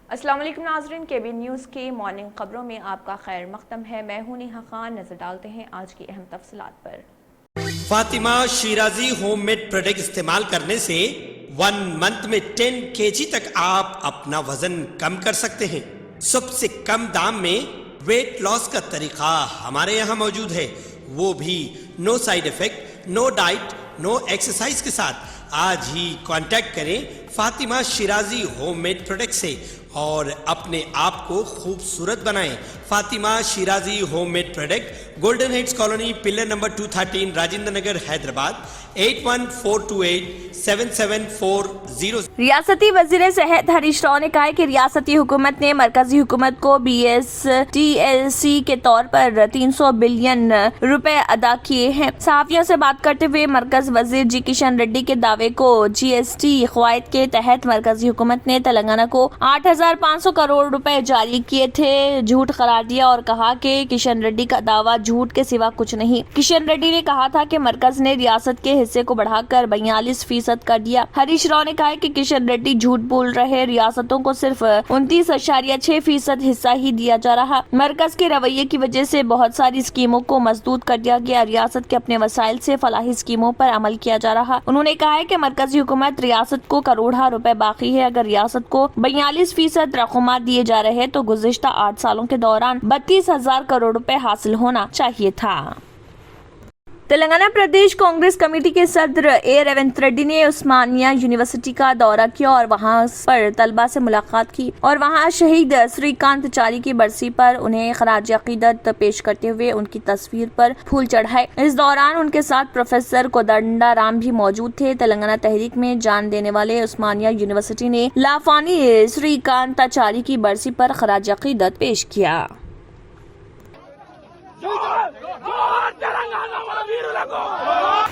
अस्सलाम वालेकुम नाज़रीन, केबी न्यूज़ की मॉर्निंग खबरों में आपका खैर मक़दम है। मैं हूं नेहा खान। नजर डालते हैं आज की अहम तफसीलात पर। फातिमा शिराजी होममेड प्रोडक्ट इस्तेमाल करने से 1 मंथ में 10 kg तक आप अपना वजन कम कर सकते हैं। सबसे कम दाम में वेट लॉस का तरीका हमारे यहाँ मौजूद है, वो भी no side effect, no diet, no exercise के साथ। आज ही कांटेक्ट करें फातिमा शिराजी होममेड प्रोडक्ट से और अपने आप को खूबसूरत बनाएं। Fatima Shirazi homemade product, golden heads colony, pillar number 213, Rajendra Nagar, Hyderabad 8142877400। रियासती वजीर सेहत हरीश राव ने कहा है कि रियासती हुकूमत ने मरकजी हुकूमत को BSTLC के तौर पर 300 बिलियन रुपए अदा किए हैं। सहाफियों से बात करते हुए मरकज वजीर जी किशन रेड्डी के दावे को GST क़वायद के तहत मरकजी हुकूमत ने तेलंगाना को 8,500 करोड़ रुपए जारी किए थे झूठ करार दिया और कहा कि किशन रेड्डी का दावा झूठ के सिवा कुछ नहीं। किशन रेड्डी ने कहा था कि मरकज ने रियासत के हिस्से को बढ़ाकर 42% कर दिया। हरीश राव ने कहा कि किशन रेड्डी झूठ बोल रहे, रियासतों को सिर्फ 29.6% हिस्सा ही दिया जा रहा। मरकज के रवैये की वजह से बहुत सारी स्कीमों को मजदूद कर दिया गया। रियासत के अपने वसाइल से फलाही स्कीमों पर अमल किया जा रहा। उन्होंने कहा है कि मरकजी हुकूमत रियासत को करोड़ों रुपए बाकी है। अगर रियासत को 42% रकूमात दिए जा रहे तो गुज़िश्ता 8 सालों के दौरान 32,000 करोड़ रुपए हासिल होना चाहिए था। तेलंगाना प्रदेश कांग्रेस कमेटी के सदर ए रेवंत रेड्डी ने उस्मानिया यूनिवर्सिटी का दौरा किया और वहां पर तलबा से मुलाकात की और वहां शहीद श्रीकांताचारी की बरसी पर उन्हें खराज अकीदत पेश करते हुए उनकी तस्वीर पर फूल चढ़ाए। इस दौरान उनके साथ प्रोफेसर कोदंडाराम भी मौजूद थे। तेलंगाना तहरीक में जान देने वाले उस्मानिया यूनिवर्सिटी ने लाफानी श्रीकांताचारी की बरसी पर खराज अकीदत पेश किया।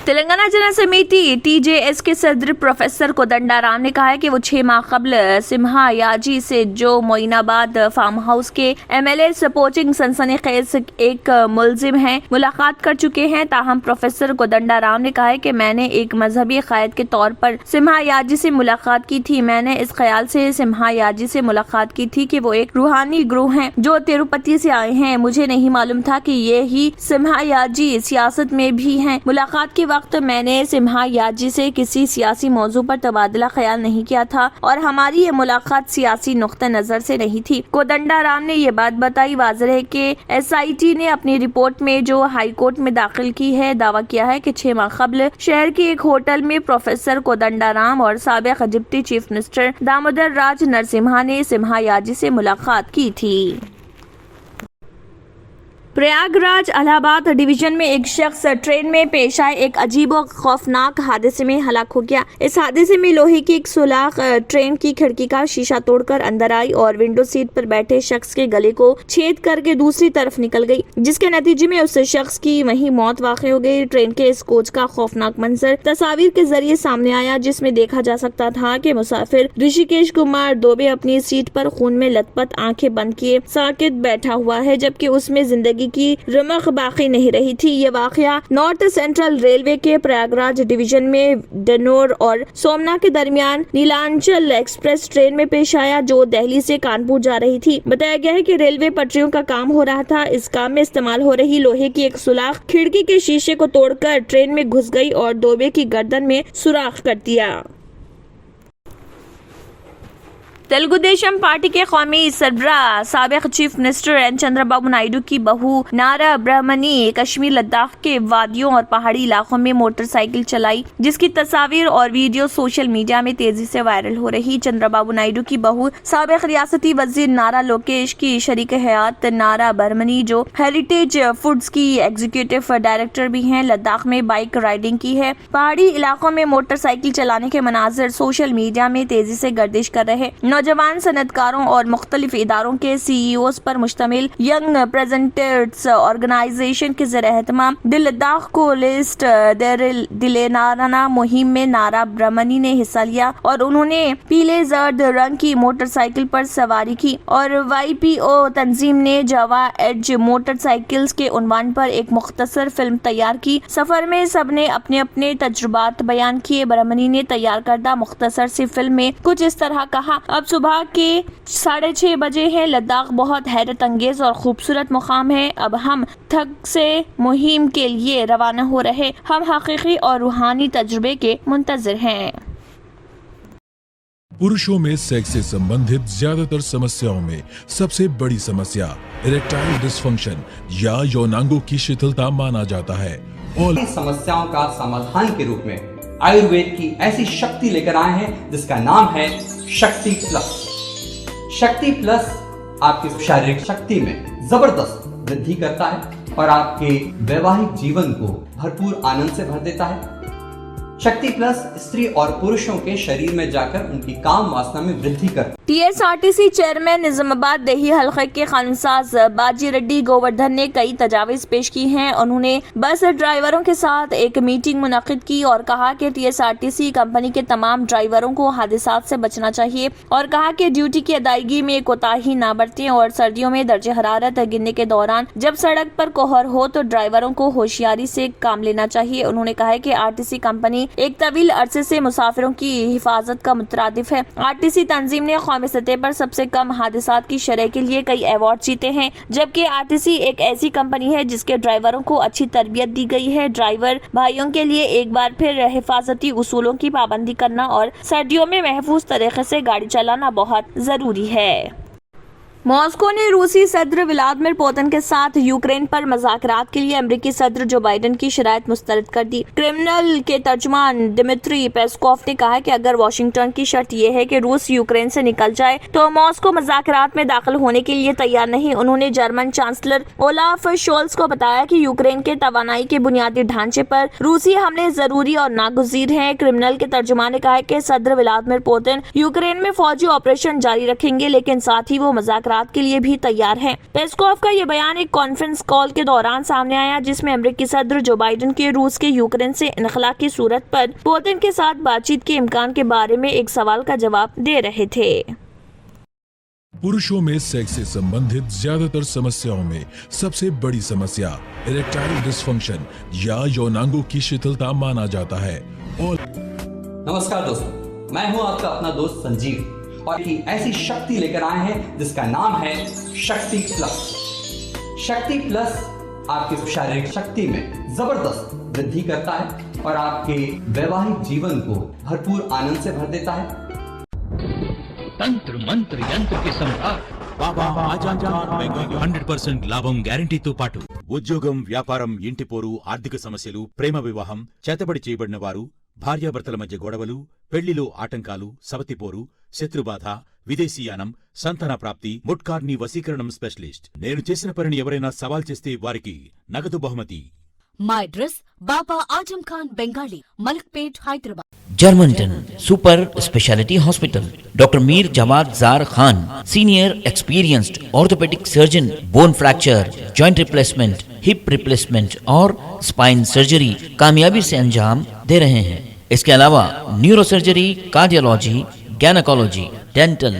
तेलंगाना जन समिति TJS के सदर प्रोफेसर कोदंडाराम ने कहा है कि वो 6 माह कबल सिम्हा याजी से जो मोइनाबाद फार्म हाउस के MLA सपोर्टिंग सनसनीखेज एक मुलजिम हैं मुलाकात कर चुके हैं। ताहम प्रोफेसर कोदंडाराम ने कहा है कि मैंने एक मजहबी कायद के तौर पर सिम्हा याजी से मुलाकात की थी। मैंने इस ख्याल से सिम्हा याजी से मुलाकात की थी कि वो एक रूहानी गुरु हैं जो तिरुपति से आए हैं। मुझे नहीं मालूम था कि ये ही सिम्हा याजी सियासत में भी हैं। मुलाकात के वक्त मैंने सिम्हा याजी से किसी सियासी मौजू पर तबादला ख्याल नहीं किया था और हमारी ये मुलाकात सियासी नुक्ता नजर से नहीं थी। कोदंडाराम ने ये बात बताई। वाज़ेह है कि SIT ने अपनी रिपोर्ट में जो हाई कोर्ट में दाखिल की है दावा किया है कि 6 माह कबल शहर के एक होटल में प्रोफेसर कोदंडाराम और साबिक डिप्टी चीफ मिनिस्टर दामोदर राज नरसिम्हा ने सिम्हा याजी से मुलाकात की थी। प्रयागराज इलाहाबाद डिवीजन में एक शख्स ट्रेन में पेश आए एक अजीब और खौफनाक हादसे में हलाक हो गया। इस हादसे में लोहे की एक सुलाख ट्रेन की खिड़की का शीशा तोड़कर अंदर आई और विंडो सीट पर बैठे शख्स के गले को छेद करके दूसरी तरफ निकल गई, जिसके नतीजे में उस शख्स की वहीं मौत वाक़ई हो गई। ट्रेन के इस कोच का खौफनाक मंजर तस्वीर के जरिए सामने आया, जिसमें देखा जा सकता था कि मुसाफिर ऋषिकेश कुमार दोबे अपनी सीट पर खून में लथपथ आंखें बंद किए साकित बैठा हुआ है, जबकि उसमें जिंदगी की रमक बाकी नहीं रही थी। ये वाकया नॉर्थ सेंट्रल रेलवे के प्रयागराज डिवीजन में डनोर और सोमना के दरमियान नीलांचल एक्सप्रेस ट्रेन में पेश आया, जो दिल्ली से कानपुर जा रही थी। बताया गया है कि रेलवे पटरियों का काम हो रहा था। इस काम में इस्तेमाल हो रही लोहे की एक सुलाख खिड़की के शीशे को तोड़कर ट्रेन में घुस गई और दोबे की गर्दन में सुराख कर दिया। तेलुगु देशम पार्टी के कौमी सरबराह साबिक chief minister N Chandrababu Naidu की बहू नारा ब्रह्मणी कश्मीर लद्दाख के वादियों और पहाड़ी इलाकों में मोटरसाइकिल चलाई, जिसकी तस्वीर और वीडियो सोशल मीडिया में तेजी से वायरल हो रही। चंद्रबाबू नायडू की बहू साबिक रियासती वजीर नारा लोकेश की शरीक हयात नारा ब्रह्मणी, जो हेरिटेज फूड्स की एग्जीक्यूटिव डायरेक्टर भी हैं, लद्दाख में बाइक राइडिंग की है। पहाड़ी इलाकों में मोटरसाइकिल चलाने के मनाजिर सोशल मीडिया में तेजी से गर्दिश कर रहे नौजवान सनतकारों और मुख्तलिफ इदारों के CEOs पर मुश्तमिल यंग प्रेजेंटर्स ऑर्गेनाइजेशन के ज़ेर-ए-एहतमाम दिल लद्दाख को लिस्ट दिलेनाराना मुहिम में नारा ब्रह्मणी ने हिस्सा लिया और उन्होंने पीले जर्द रंग की मोटरसाइकिल पर सवारी की और YPO तंजीम ने जावा एज मोटरसाइकिल्स के उन्वान पर एक मुख्तसर फिल्म तैयार की। सफर में सबने अपने अपने तजुर्बात बयान किए। ब्रह्मणी ने तैयार करदा मुख्तसर सी फिल्म में कुछ इस तरह कहा, अब सुबह के 6:30 बजे हैं। लद्दाख बहुत हैरत अंगेज और खूबसूरत मुकाम है। अब हम थक से मुहिम के लिए रवाना हो रहे। हम हकीकी और रूहानी तजुर्बे के मुंतजर हैं। पुरुषों में सेक्स से संबंधित ज्यादातर समस्याओं में सबसे बड़ी समस्या इरेक्टाइल डिसफंक्शन या यौनांगों की शिथिलता माना जाता है। और समस्याओं का समाधान के रूप में आयुर्वेद की ऐसी शक्ति लेकर आए हैं जिसका नाम है शक्ति प्लस। शक्ति प्लस आपकी शारीरिक शक्ति में जबरदस्त वृद्धि करता है और आपके वैवाहिक जीवन को भरपूर आनंद से भर देता है। शक्ति प्लस स्त्री और पुरुषों के शरीर में जाकर उनकी काम वासना में वृद्धि करता है। TSRTC चेयरमैन निजामाबाद देही हल्के के कानूनसाज बाजी रेड्डी गोवर्धन ने कई तजावीज पेश की हैं। उन्होंने बस ड्राइवरों के साथ एक मीटिंग मुनक्किद की और कहा कि TSRTC कंपनी के तमाम ड्राइवरों को हादसात से बचना चाहिए और कहा कि ड्यूटी की अदायगी में कोताही ना बरतें और सर्दियों में दर्जे हरारत गिरने के दौरान जब सड़क पर कोहर हो तो ड्राइवरों को होशियारी से काम लेना चाहिए। उन्होंने कहा कि RTC कंपनी एक तवील अरसे से मुसाफिरों की हिफाजत का मुतरादिफ है। RTC तंजीम ने कौमी सतह पर सबसे कम हादसात की शरह के लिए कई अवार्ड जीते हैं, जबकि RTC एक ऐसी कंपनी है जिसके ड्राइवरों को अच्छी तरबियत दी गई है। ड्राइवर भाइयों के लिए एक बार फिर हिफाजती उसूलों की पाबंदी करना और सर्दियों में महफूज तरीके से गाड़ी चलाना बहुत जरूरी है। मॉस्को ने रूसी सदर व्लादिमीर पुतिन के साथ यूक्रेन पर मुज़ाकरात के लिए अमेरिकी सदर जो बाइडेन की शराइत मुस्तरद कर दी। क्रेमलिन के तर्जुमान दिमित्री पेस्कोव ने कहा कि अगर वाशिंगटन की शर्त यह है कि रूस यूक्रेन से निकल जाए तो मॉस्को मुज़ाकरात में दाखिल होने के लिए तैयार नहीं। उन्होंने जर्मन चांसलर ओलाफ शोल्स को बताया कि यूक्रेन के तवानाई के बुनियादी ढांचे पर रूसी हमले जरूरी और नागुज़ीर हैं। क्रेमलिन के तर्जुमान ने कहा कि सदर व्लादिमीर पुतिन यूक्रेन में फौजी ऑपरेशन जारी रखेंगे, लेकिन साथ ही वो मुज़ाकरात के लिए भी तैयार हैं। पेस्कोव का ये बयान एक कॉन्फ्रेंस कॉल के दौरान सामने आया जिसमें अमेरिकी सदर जो बाइडेन के रूस के यूक्रेन से इनखला की सूरत पर पुतिन के साथ बातचीत के इम्कान के बारे में एक सवाल का जवाब दे रहे थे। पुरुषों में सेक्स से संबंधित ज्यादातर समस्याओं में सबसे बड़ी समस्या इरेक्टाइल डिसफंक्शन या यौनांगों की शिथिलता माना जाता है। और नमस्कार दोस्तों, मैं हूं आपका अपना दोस्त संजीव और की ऐसी शक्ति लेकर आए हैं जिसका नाम है शक्ति प्लस। शक्ति प्लस आपकी शारीरिक शक्ति में जबरदस्त वृद्धि करता है और आपके वैवाहिक जीवन को भरपूर आनंद से भर देता है। తంత్ర మంత్ర యంత్ర కి सम्राट బాబా ఆజాన్ ఖాన్ బెంగాలీ 100% లాభం గ్యారంటీతో పాటు ఉద్యోగం, వ్యాపారం, ఇంటి పోరు, ఆర్థిక సమస్యలు, ప్రేమ వివాహం, చేతబడి చేయబడిన వారు, భార్యాభర్తల మధ్య గొడవలు, పెళ్లిలో ఆటంకాలు, సవతిపోరు, శత్రుబాధ, విదేశీయానం, సంతాన ప్రాప్తి, ముట్కార్ని వశీకరణం స్పెషలిస్ట్. నేను చేసిన పనిని ఎవరైనా సవాల్ చేస్తే వారికి నగదు బహుమతి. My address, Baba Ajam Khan Bengali, Malakpet, Hyderabad. Germanten super speciality hospital, doctor Mir Jawad Zar Khan, senior experienced orthopaedic surgeon, bone fracture, joint replacement, hip replacement और स्पाइन सर्जरी कामयाबी से अंजाम दे रहे हैं। इसके अलावा neuro surgery, cardiology, gynaecology, dental,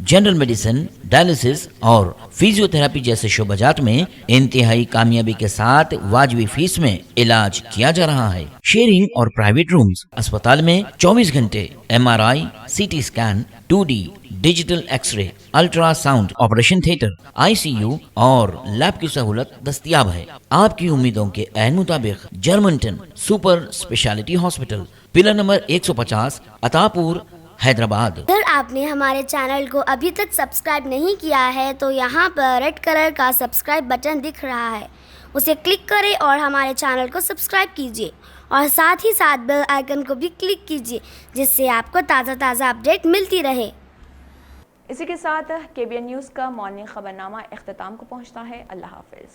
general medicine, dialysis और फिजियोथेरेपी जैसे शोबाजात में इंतहाई कामयाबी के साथ वाजबी फीस में इलाज किया जा रहा है। शेयरिंग और प्राइवेट रूम्स, अस्पताल में 24 घंटे MRI, CT scan, 2D digital x ray, ultrasound, operation theatre, ICU और लैब की सहूलत दस्तयाब है। आपकी उम्मीदों के ऐन मुताबिक Germanten super speciality hospital, pillar number 150, Attapur, Hyderabad. अगर आपने हमारे चैनल को अभी तक सब्सक्राइब नहीं किया है तो यहाँ पर रेड कलर का सब्सक्राइब बटन दिख रहा है, उसे क्लिक करें और हमारे चैनल को सब्सक्राइब कीजिए और साथ ही साथ बेल आइकन को भी क्लिक कीजिए जिससे आपको ताज़ा अपडेट मिलती रहे। इसी के साथ KBN न्यूज़ का मॉर्निंग खबरनामा इख्तिताम को पहुँचता है। अल्लाह हाफिज़।